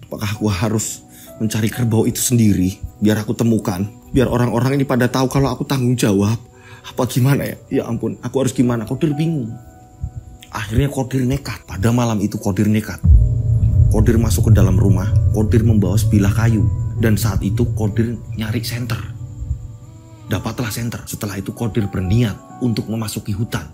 Apakah aku harus mencari kerbau itu sendiri? Biar aku temukan. Biar orang-orang ini pada tahu kalau aku tanggung jawab. Apa gimana ya? Ya ampun, aku harus gimana? Kodir bingung. Akhirnya Kodir nekat. Pada malam itu Kodir nekat. Kodir masuk ke dalam rumah. Kodir membawa sebilah kayu. Dan saat itu Kodir nyari senter. Dapatlah senter. Setelah itu Kodir berniat untuk memasuki hutan.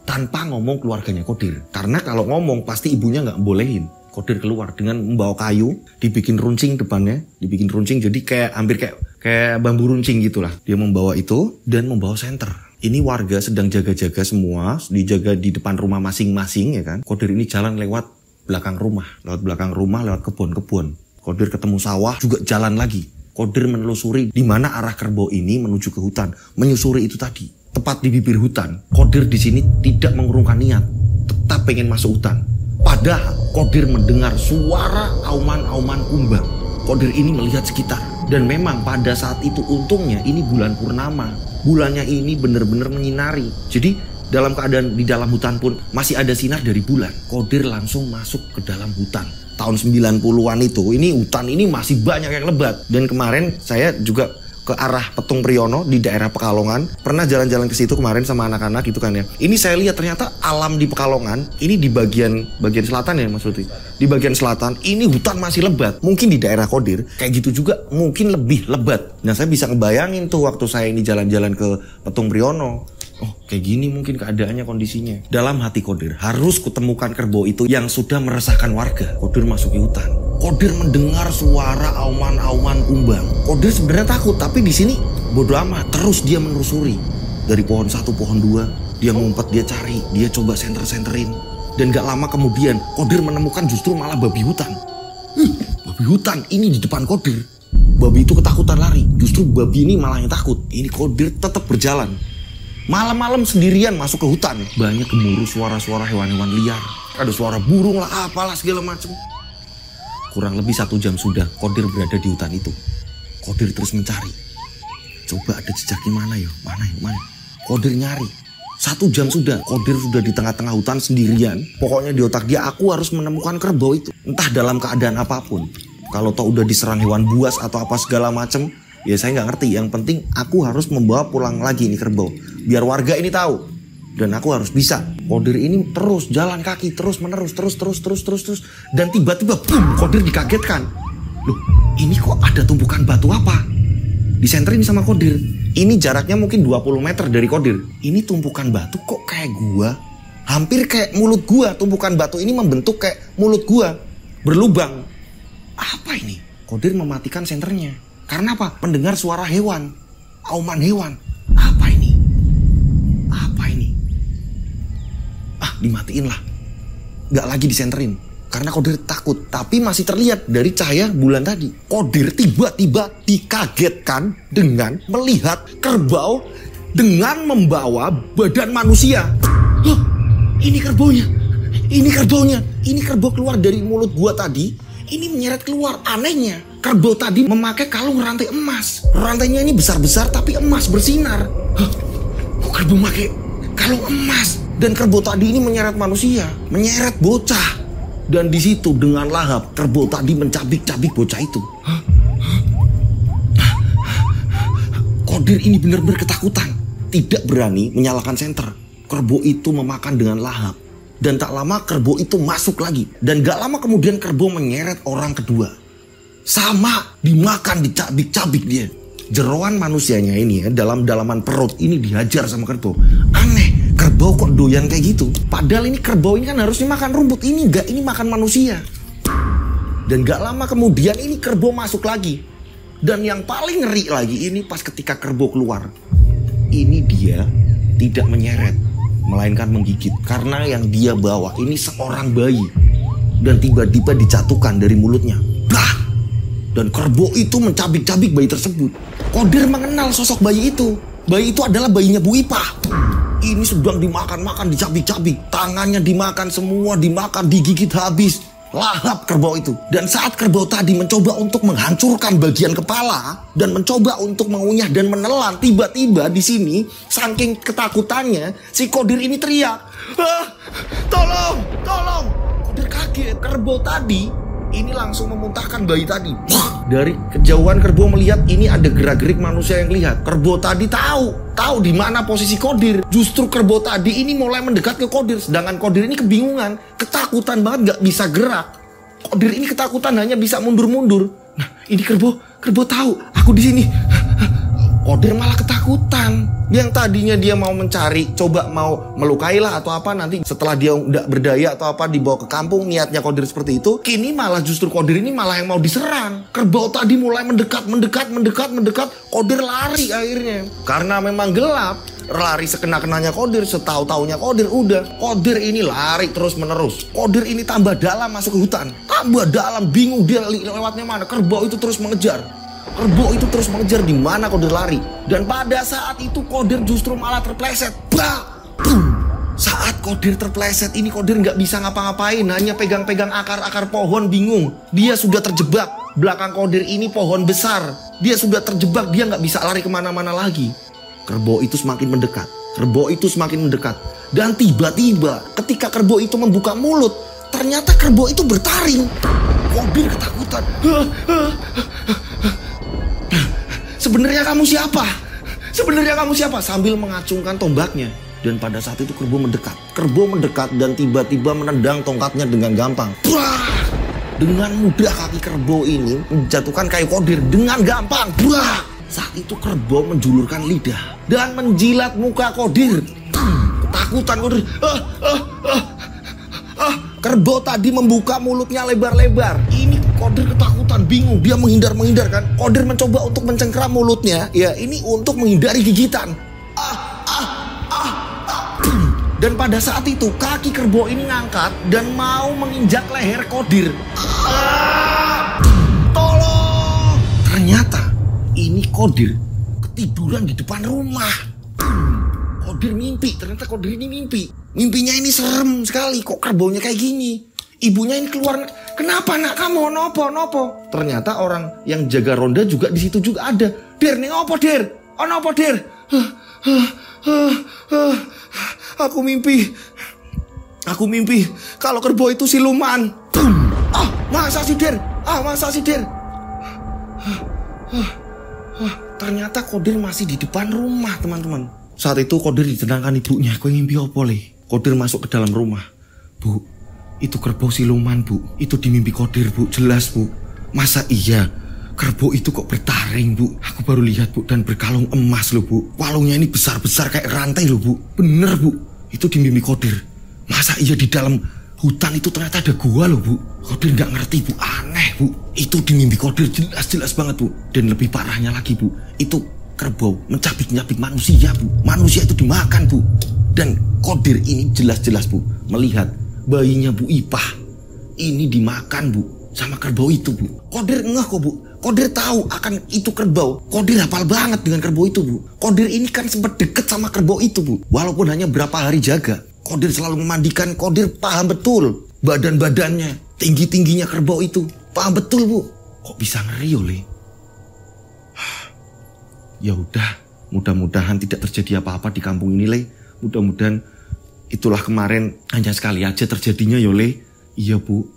Tanpa ngomong keluarganya Kodir. Karena kalau ngomong pasti ibunya nggak bolehin. Kodir keluar dengan membawa kayu, dibikin runcing depannya, dibikin runcing jadi kayak hampir kayak bambu runcing gitulah. Dia membawa itu dan membawa senter. Ini warga sedang jaga-jaga semua, dijaga di depan rumah masing-masing ya kan. Kodir ini jalan lewat belakang rumah, lewat kebun-kebun. Kodir ketemu sawah juga jalan lagi. Kodir menelusuri di mana arah kerbau ini menuju ke hutan, menyusuri itu tadi. Tepat di bibir hutan, Kodir di sini tidak mengurungkan niat, tetap pengen masuk hutan. Padahal Kodir mendengar suara auman-auman kumbang. Kodir ini melihat sekitar, dan memang pada saat itu untungnya ini bulan purnama. Bulannya ini benar-benar menyinari. Jadi dalam keadaan di dalam hutan pun masih ada sinar dari bulan. Kodir langsung masuk ke dalam hutan. Tahun 90-an itu, ini hutan ini masih banyak yang lebat. Dan kemarin saya juga ke arah Petung Priyono di daerah Pekalongan. Pernah jalan-jalan ke situ kemarin sama anak-anak gitu kan ya. Ini saya lihat ternyata alam di Pekalongan, ini di bagian selatan ya Mas Lutfi. Di bagian selatan, ini hutan masih lebat. Mungkin di daerah Kodir, kayak gitu juga mungkin lebih lebat. Nah saya bisa ngebayangin tuh waktu saya ini jalan-jalan ke Petung Priyono. Oh kayak gini mungkin keadaannya kondisinya. Dalam hati Kodir, harus kutemukan kerbau itu yang sudah meresahkan warga. Kodir masuki hutan. Kodir mendengar suara auman-auman kumbang. Kodir sebenarnya takut, tapi di sini bodo amat. Terus dia menelusuri. Dari pohon 1, pohon 2, dia ngumpet, dia cari, dia coba senter-senterin. Dan gak lama kemudian Kodir menemukan justru malah babi hutan. Babi hutan ini di depan Kodir. Babi itu ketakutan lari. Justru babi ini malah yang takut. Ini Kodir tetap berjalan. Malam-malam sendirian masuk ke hutan. Banyak gemuruh suara-suara hewan-hewan liar. Ada suara burung lah, apalah segala macam. Kurang lebih 1 jam sudah Kodir berada di hutan itu. Kodir terus mencari. Coba ada jejaknya mana ya? Mana? Kodir nyari. 1 jam sudah Kodir sudah di tengah-tengah hutan sendirian. Pokoknya di otak dia, aku harus menemukan kerbau itu. Entah dalam keadaan apapun. Kalau toh udah diserang hewan buas atau apa segala macam, ya saya nggak ngerti. Yang penting aku harus membawa pulang lagi ini kerbau. Biar warga ini tahu. Dan aku harus bisa. Kodir ini terus jalan kaki terus menerus terus. Dan tiba-tiba boom, Kodir dikagetkan. Loh, ini kok ada tumpukan batu apa? Disenterin sama Kodir. Ini jaraknya mungkin 20 meter dari Kodir. Ini tumpukan batu kok kayak gua. Hampir kayak mulut gua. Tumpukan batu ini membentuk kayak mulut gua. Berlubang. Apa ini? Kodir mematikan senternya. Karena apa? Pendengar suara hewan. Auman hewan. Apa ini? Dimatiin lah. Gak lagi disenterin. Karena Kodir takut. Tapi masih terlihat dari cahaya bulan tadi. Kodir tiba-tiba dikagetkan dengan melihat kerbau dengan membawa badan manusia. Loh, ini kerbaunya. Ini kerbau keluar dari mulut gua tadi. Ini menyeret keluar. Anehnya, kerbau tadi memakai kalung rantai emas. Rantainya ini besar-besar tapi emas bersinar. Kok kerbau pakai kalung emas? Dan kerbau tadi ini menyeret manusia, menyeret bocah. Dan di situ dengan lahap kerbau tadi mencabik-cabik bocah itu. Kodir ini benar-benar ketakutan, tidak berani menyalakan senter. Kerbau itu memakan dengan lahap. Dan tak lama kerbau itu masuk lagi. Dan gak lama kemudian kerbau menyeret orang kedua. Sama, dimakan, dicabik-cabik dia. Jeroan manusianya ini ya, dalam dalaman perut ini dihajar sama kerbau. Aneh, kerbau kok doyan kayak gitu. Padahal ini kerbau ini kan harusnya makan rumput. Ini enggak, ini makan manusia. Dan gak lama kemudian ini kerbau masuk lagi. Dan yang paling ngeri lagi ini pas ketika kerbau keluar. Ini dia tidak menyeret, melainkan menggigit. Karena yang dia bawa ini seorang bayi. Dan tiba-tiba dijatuhkan dari mulutnya. Bah! Dan kerbau itu mencabik-cabik bayi tersebut. Kodir mengenal sosok bayi itu. Bayi itu adalah bayinya Bu Ipah. Ini sedang dimakan-makan, dicabik-cabik. Tangannya dimakan semua, dimakan, digigit habis. Lahap kerbau itu. Dan saat kerbau tadi mencoba untuk menghancurkan bagian kepala dan mencoba untuk mengunyah dan menelan, tiba-tiba di sini saking ketakutannya si Kodir ini teriak, "Tolong, tolong!" Kodir kaget. Kerbau tadi ini langsung memuntahkan bayi tadi. Dari kejauhan kerbau melihat ini ada gerak-gerik manusia yang lihat. Kerbau tadi tahu di mana posisi Kodir. Justru kerbau tadi ini mulai mendekat ke Kodir, sedangkan Kodir ini kebingungan, ketakutan banget, gak bisa gerak. Kodir ini ketakutan, hanya bisa mundur-mundur. Nah, ini kerbau tahu aku di sini. Kodir malah ketakutan. Yang tadinya dia mau mencari, coba mau melukai lah atau apa, nanti setelah dia udah berdaya atau apa dibawa ke kampung, niatnya Kodir seperti itu. Kini malah justru Kodir ini malah yang mau diserang. Kerbau tadi mulai mendekat. Kodir lari akhirnya. Karena memang gelap, lari sekena-kenanya Kodir, setahu-taunya Kodir udah. Kodir ini lari terus menerus. Kodir ini tambah dalam masuk ke hutan. Tambah dalam, bingung dia lewatnya mana. Kerbau itu terus mengejar. Kerbau itu terus mengejar di mana Qadir lari. Dan pada saat itu Qadir justru malah terpleset. Saat Qadir terpleset ini Qadir nggak bisa ngapa-ngapain, hanya pegang-pegang akar-akar pohon bingung. Dia sudah terjebak. Belakang Qadir ini pohon besar. Dia sudah terjebak, dia nggak bisa lari kemana-mana lagi. Kerbau itu semakin mendekat. Kerbau itu semakin mendekat. Dan tiba-tiba ketika kerbau itu membuka mulut, ternyata kerbau itu bertaring. Qadir ketakutan. Sebenarnya kamu siapa? Sebenarnya kamu siapa? Sambil mengacungkan tombaknya. Dan pada saat itu kerbau mendekat. Kerbau mendekat dan tiba-tiba menendang tongkatnya dengan gampang. Brah! Dengan mudah kaki kerbau ini menjatuhkan kayu Qadir dengan gampang. Brah! Saat itu kerbau menjulurkan lidah dan menjilat muka Qadir. Ketakutan Qadir. Kerbau tadi membuka mulutnya lebar-lebar. Ini Qadir ketakutan, bingung. Dia menghindar kan. Qadir mencoba untuk mencengkram mulutnya. Ya, ini untuk menghindari gigitan. Dan pada saat itu kaki kerbau ini ngangkat dan mau menginjak leher Qadir. Tolong! Ternyata ini Qadir ketiduran di depan rumah. Qadir mimpi, ternyata Qadir ini mimpi. Mimpinya ini serem sekali, kok kerbaunya kayak gini. Ibunya ini keluar, kenapa nak kamu nopo? Ternyata orang yang jaga ronda juga di situ juga ada. Der, ning opo der? Ono opo der? Aku mimpi kalau kerbau itu siluman. Masa sih der? Ternyata Qadir masih di depan rumah, teman-teman. Saat itu Qadir ditendangkan ibunya. Kowe ngimpi opo le? Qadir masuk ke dalam rumah. Bu, itu kerbau siluman bu. Itu di mimpi Qadir bu, jelas bu. Masa iya? Kerbau itu kok bertaring bu. Aku baru lihat bu, dan berkalung emas loh bu. Kalungnya ini besar-besar kayak rantai loh bu. Bener bu, itu di mimpi Qadir. Masa iya di dalam hutan itu ternyata ada gua loh bu. Qadir gak ngerti bu, aneh bu. Itu di mimpi Qadir jelas-jelas banget bu. Dan lebih parahnya lagi bu, itu kerbau mencabik-nyabik manusia bu. Manusia itu dimakan bu. Dan Qadir ini jelas-jelas bu melihat bayinya Bu Ipah ini dimakan bu sama kerbau itu bu. Qadir ngeh kok bu. Qadir tahu akan itu kerbau. Qadir hafal banget dengan kerbau itu bu. Qadir ini kan sempat deket sama kerbau itu bu. Walaupun hanya berapa hari jaga. Qadir selalu memandikan. Qadir paham betul badan-badannya, tinggi-tingginya kerbau itu. Paham betul bu. Kok bisa ngeri oleh? Ya udah, mudah-mudahan tidak terjadi apa-apa di kampung ini le. Mudah-mudahan itulah kemarin hanya sekali aja terjadinya ya le. Iya bu.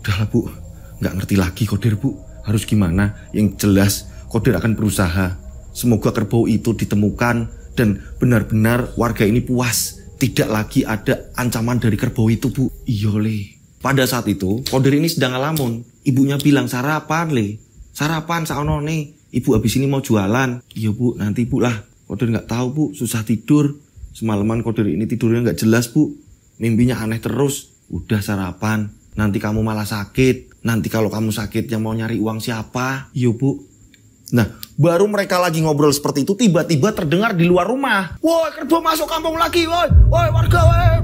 Udahlah bu, nggak ngerti lagi Qadir bu. Harus gimana? Yang jelas Qadir akan berusaha. Semoga kerbau itu ditemukan dan benar-benar warga ini puas. Tidak lagi ada ancaman dari kerbau itu bu. Iya le. Pada saat itu Qadir ini sedang ngelamun. Ibunya bilang sarapan le. Sarapan saono nih. Ibu habis ini mau jualan. Iya bu, nanti bu lah. Qadir nggak tahu bu, susah tidur. Semalaman Qadir ini tidurnya nggak jelas bu. Mimpinya aneh terus. Udah sarapan. Nanti kamu malah sakit. Nanti kalau kamu sakit yang mau nyari uang siapa? Iya bu. Nah, baru mereka lagi ngobrol seperti itu, tiba-tiba terdengar di luar rumah. Woi, kerbau masuk kampung lagi. Woi warga, woi.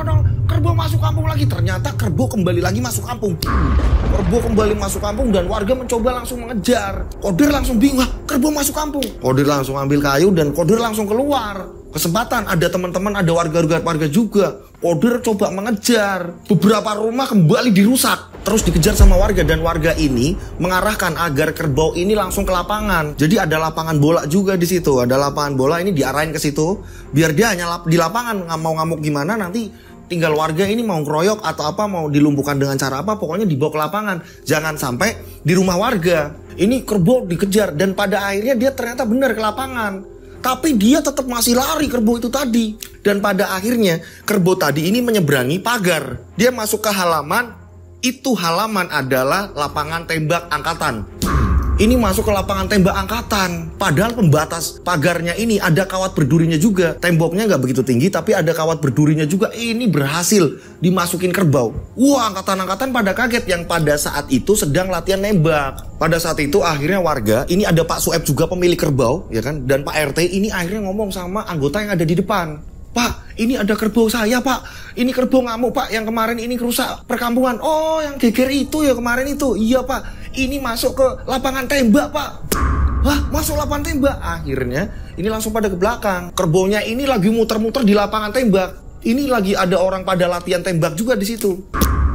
Dong. Kerbau masuk kampung lagi. Ternyata kerbau kembali lagi masuk kampung. Kerbau kembali masuk kampung dan warga mencoba langsung mengejar. Qadir langsung bingung, kerbau masuk kampung. Qadir langsung ambil kayu dan Qadir langsung keluar. Kesempatan, ada teman-teman, ada warga juga. Qadir coba mengejar. Beberapa rumah kembali dirusak. Terus dikejar sama warga dan warga ini mengarahkan agar kerbau ini langsung ke lapangan. Jadi ada lapangan bola juga di situ. Ada lapangan bola ini diarahin ke situ. Biar dia hanya di lapangan, nggak mau ngamuk gimana nanti tinggal warga ini mau ngeroyok atau apa, mau dilumpuhkan dengan cara apa, pokoknya dibawa ke lapangan. Jangan sampai di rumah warga. Ini kerbau dikejar dan pada akhirnya dia ternyata benar ke lapangan. Tapi dia tetap masih lari kerbau itu tadi. Dan pada akhirnya kerbau tadi ini menyeberangi pagar. Dia masuk ke halaman. Itu halaman adalah lapangan tembak angkatan. Ini masuk ke lapangan tembak angkatan. Padahal pembatas pagarnya ini ada kawat berdurinya juga. Temboknya nggak begitu tinggi tapi ada kawat berdurinya juga. Ini berhasil dimasukin kerbau. Wah, angkatan-angkatan pada kaget yang pada saat itu sedang latihan nembak. Pada saat itu akhirnya warga, ini ada Pak Sueb juga pemilik kerbau, ya kan? Dan Pak RT ini akhirnya ngomong sama anggota yang ada di depan. Pak, ini ada kerbau saya, Pak. Ini kerbau ngamuk, Pak. Yang kemarin ini rusak perkampungan. Oh, yang geger itu ya kemarin itu. Iya, Pak. Ini masuk ke lapangan tembak, Pak. Hah, masuk lapangan tembak. Akhirnya ini langsung pada ke belakang. Kerbaunya ini lagi muter-muter di lapangan tembak. Ini lagi ada orang pada latihan tembak juga di situ.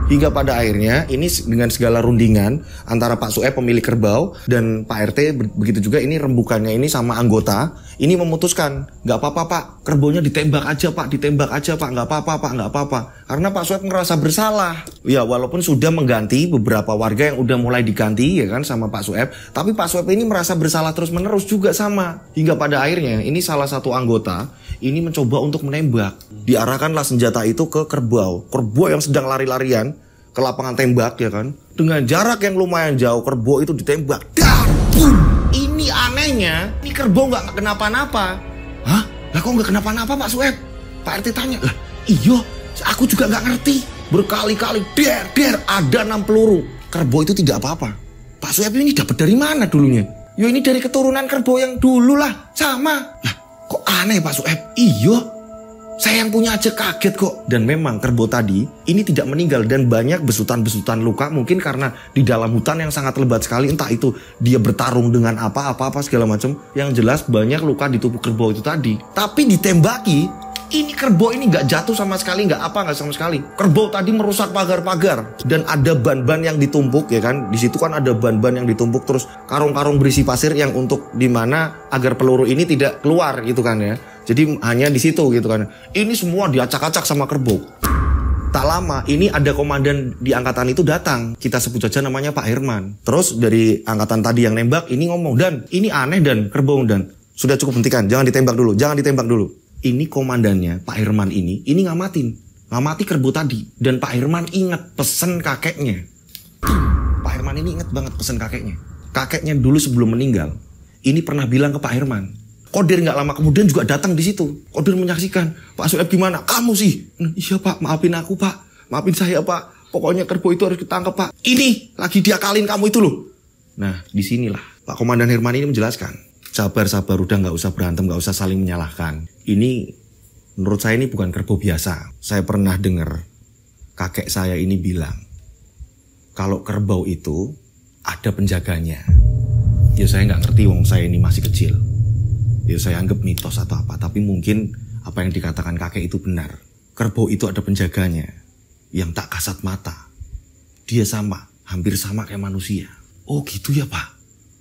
Hingga pada akhirnya ini dengan segala rundingan antara Pak Sueb pemilik kerbau dan Pak RT, begitu juga ini rembukannya ini sama anggota, ini memutuskan nggak apa-apa Pak, kerbaunya ditembak aja Pak, nggak apa-apa Pak, nggak apa-apa. Karena Pak Sueb ngerasa bersalah. Ya walaupun sudah mengganti beberapa warga yang udah mulai diganti ya kan sama Pak Sueb, tapi Pak Sueb ini merasa bersalah terus menerus juga sama. Hingga pada akhirnya ini salah satu anggota ini mencoba untuk menembak. Diarahkanlah senjata itu ke kerbau yang sedang lari-larian ke lapangan tembak ya kan. Dengan jarak yang lumayan jauh kerbau itu ditembak. Dan boom. Ini anehnya, ini kerbau nggak kenapa-napa. Hah? Lah kok nggak kenapa-napa Pak Sueb? Pak RT tanya. Lah iya, aku juga nggak ngerti. Berkali-kali der ada 6 peluru. Kerbau itu tidak apa-apa. Pak Sueb ini dapat dari mana dulunya? Yo ini dari keturunan kerbau yang dulu lah, sama. Lah kok aneh Pak Sueb? Iya. Saya yang punya aja kaget kok. Dan memang kerbau tadi ini tidak meninggal dan banyak besutan-besutan luka mungkin karena di dalam hutan yang sangat lebat sekali. Entah itu dia bertarung dengan apa segala macam. Yang jelas banyak luka di tubuh kerbau itu tadi. Tapi ditembaki, ini kerbau ini nggak jatuh sama sekali, nggak sama sekali. Kerbau tadi merusak pagar-pagar dan ada ban-ban yang ditumpuk ya kan. Di situ kan ada ban-ban yang ditumpuk terus karung-karung berisi pasir yang untuk dimana agar peluru ini tidak keluar gitu kan ya. Jadi hanya di situ gitu kan. Ini semua diacak-acak sama kerbau. Tak lama ini ada komandan di angkatan itu datang. Kita sebut saja namanya Pak Herman. Terus dari angkatan tadi yang nembak ini ngomong, Dan ini aneh Dan, kerbau Dan. Sudah cukup hentikan, jangan ditembak dulu. Ini komandannya Pak Herman ini ngamati kerbau tadi. Dan Pak Herman ingat pesen kakeknya. Pak Herman ini ingat banget pesen kakeknya. Kakeknya dulu sebelum meninggal ini pernah bilang ke Pak Herman. Kodir nggak lama kemudian juga datang di situ. Kodir menyaksikan, Pak Sueb gimana? Kamu sih? Iya Pak, maafin aku Pak, maafin saya Pak. Pokoknya kerbau itu harus ditangkap Pak. Ini lagi diakalin kamu itu loh. Nah disinilah Pak Komandan Herman ini menjelaskan, sabar, udah nggak usah berantem, nggak usah saling menyalahkan. Ini menurut saya ini bukan kerbau biasa. Saya pernah dengar kakek saya ini bilang, kalau kerbau itu ada penjaganya. Ya saya nggak ngerti, wong saya ini masih kecil. Ya saya anggap mitos atau apa, tapi mungkin apa yang dikatakan kakek itu benar. Kerbau itu ada penjaganya yang tak kasat mata. Dia hampir sama kayak manusia. Oh gitu ya Pak,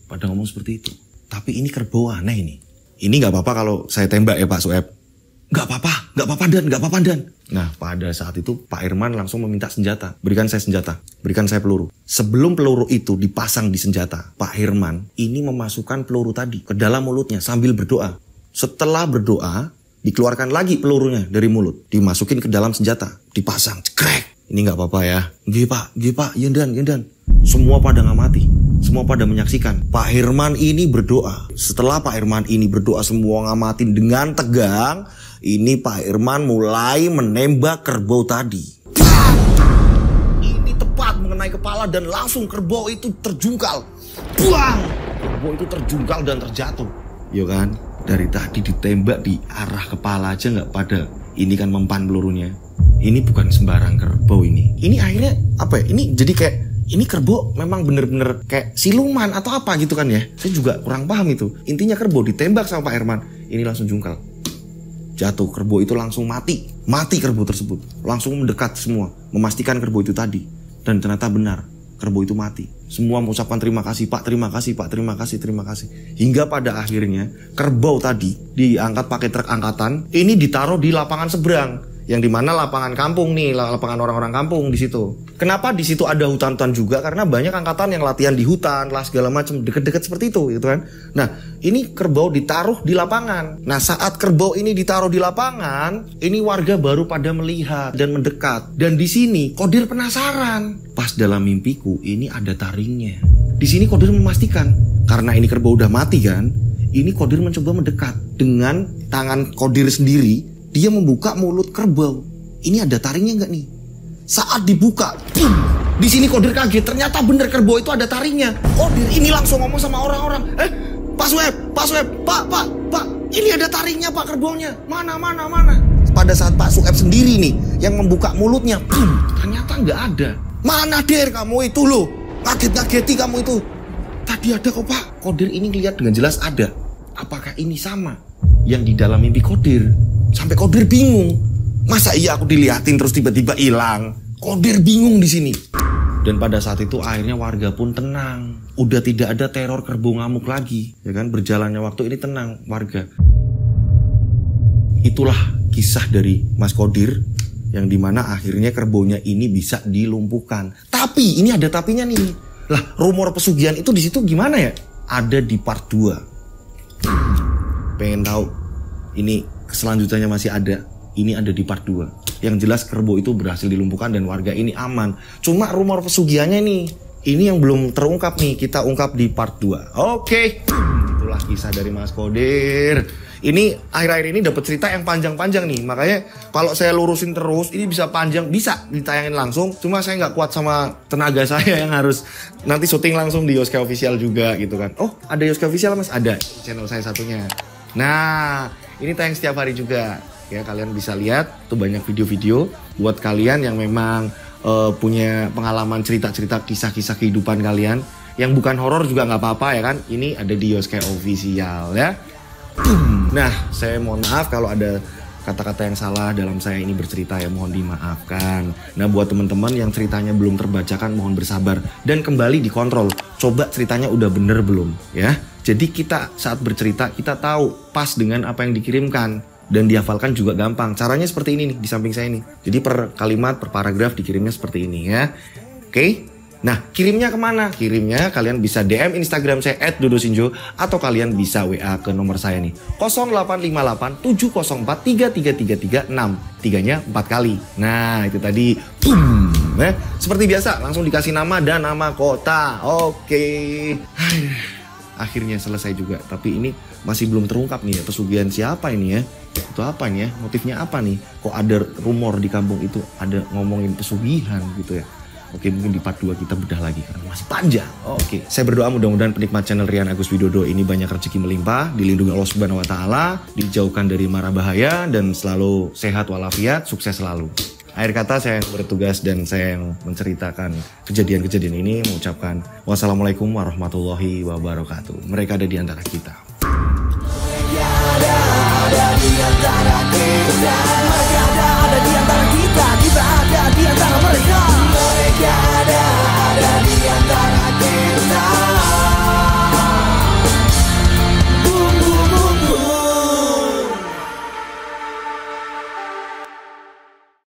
pada ngomong seperti itu. Tapi ini kerbau aneh ini. Ini gak apa-apa kalau saya tembak ya Pak Sueb. Gak apa-apa Dan. Nah pada saat itu Pak Herman langsung meminta senjata. Berikan saya senjata, berikan saya peluru. Sebelum peluru itu dipasang di senjata, Pak Herman ini memasukkan peluru tadi ke dalam mulutnya sambil berdoa. Setelah berdoa, dikeluarkan lagi pelurunya dari mulut, dimasukin ke dalam senjata, dipasang, cekrek. Ini gak apa-apa ya. Gih Pak, yendan. Semua pada ngamati, semua pada menyaksikan. Pak Herman ini berdoa. Setelah Pak Herman ini berdoa, semua ngamatin dengan tegang. Ini Pak Herman mulai menembak kerbau tadi. Ini tepat mengenai kepala dan langsung kerbau itu terjungkal. Buang! Kerbau itu terjungkal dan terjatuh. Ya kan? Dari tadi ditembak di arah kepala aja nggak pada. Ini kan mempan pelurunya. Ini bukan sembarang kerbau ini. Ini akhirnya apa ya? Ini jadi kayak, ini kerbau memang bener-bener kayak siluman atau apa gitu kan ya. Saya juga kurang paham itu. Intinya kerbau ditembak sama Pak Herman. Ini langsung jungkal. Jatuh, kerbau itu langsung mati kerbau tersebut, langsung mendekat semua, memastikan kerbau itu tadi, dan ternyata benar, kerbau itu mati. Semua mengucapkan terima kasih Pak, terima kasih. Hingga pada akhirnya kerbau tadi diangkat pakai truk angkatan, ini ditaruh di lapangan seberang, yang dimana lapangan kampung nih, lapangan orang-orang kampung di situ. Kenapa di situ ada hutan-hutan juga? Karena banyak angkatan yang latihan di hutan lah segala macam, deket-deket seperti itu gitu kan. Nah ini kerbau ditaruh di lapangan. Nah saat kerbau ini ditaruh di lapangan, ini warga baru pada melihat dan mendekat. Dan di sini Kodir penasaran. Pas dalam mimpiku ini ada taringnya. Di sini Kodir memastikan, karena ini kerbau udah mati kan, ini Kodir mencoba mendekat dengan tangan Kodir sendiri. Dia membuka mulut kerbau. Ini ada taringnya nggak nih? Saat dibuka, di sini Kodir kaget. Ternyata bener kerbau itu ada taringnya. Kodir ini langsung ngomong sama orang-orang. Pak Sueb, Pak, ini ada taringnya Pak kerbaunya. Mana. pada saat Pak Sueb sendiri nih yang membuka mulutnya, ternyata nggak ada. Mana Der kamu itu loh, ngaget-ngageti kamu itu. Tadi ada kok Pak. Kodir ini lihat dengan jelas ada. Apakah ini sama yang di dalam mimpi Kodir? Sampai Kodir bingung. Masa iya aku diliatin terus tiba-tiba hilang? Kodir bingung di sini. Dan pada saat itu akhirnya warga pun tenang. Udah tidak ada teror kerbau ngamuk lagi, ya kan? Berjalannya waktu ini tenang warga. Itulah kisah dari Mas Kodir yang dimana akhirnya kerbaunya ini bisa dilumpuhkan. Tapi ini ada tapinya nih. Lah, rumor pesugihan itu di situ gimana ya? Ada di part 2. Pengen tahu? Ini selanjutnya masih ada. Ini ada di part 2. Yang jelas kerbau itu berhasil dilumpuhkan dan warga ini aman. Cuma rumor pesugihannya nih, ini yang belum terungkap nih, kita ungkap di part 2. Oke. Itulah kisah dari Mas Kodir. Ini akhir-akhir ini dapat cerita yang panjang-panjang nih. Makanya kalau saya lurusin terus, ini bisa panjang, bisa ditayangin langsung. Cuma saya nggak kuat sama tenaga saya yang harus nanti syuting langsung di Yoske Official juga gitu kan. Oh, ada Yoske Official Mas? Ada, channel saya satunya. Nah, ini tayang setiap hari juga. Ya, kalian bisa lihat tuh banyak video-video buat kalian yang memang punya pengalaman cerita-cerita kisah-kisah kehidupan kalian yang bukan horor juga nggak apa-apa ya kan. Ini ada di Yoske Official ya. Nah, saya mohon maaf kalau ada kata-kata yang salah dalam saya ini bercerita ya, mohon dimaafkan. Nah, buat teman-teman yang ceritanya belum terbacakan, mohon bersabar dan kembali dikontrol. Coba ceritanya udah bener belum ya. Jadi kita saat bercerita kita tahu pas dengan apa yang dikirimkan. Dan dihafalkan juga gampang. Caranya seperti ini nih, di samping saya nih. Jadi per kalimat, per paragraf dikirimnya seperti ini ya. Oke? Nah, kirimnya kemana? Kirimnya kalian bisa DM Instagram saya @dodosinjo atau kalian bisa WA ke nomor saya nih 0858 704 33336. 3-nya 4 kali. Nah, itu tadi. Boom. Seperti biasa, langsung dikasih nama dan nama kota. Oke. Akhirnya selesai juga. Tapi ini masih belum terungkap nih ya, pesugihan siapa ini ya. Itu apa nih ya, motifnya apa nih, kok ada rumor di kampung itu ada ngomongin pesugihan gitu ya. Oke, mungkin di part 2 kita bedah lagi karena masih panjang. Oke, saya berdoa mudah-mudahan penikmat channel Rian Agus Widodo ini banyak rezeki melimpah, dilindungi Allah Subhanahu wa taala, dijauhkan dari mara bahaya dan selalu sehat walafiat, sukses selalu. Akhir kata saya yang bertugas dan saya yang menceritakan kejadian-kejadian ini mengucapkan wassalamualaikum warahmatullahi wabarakatuh. Mereka ada di antara kita.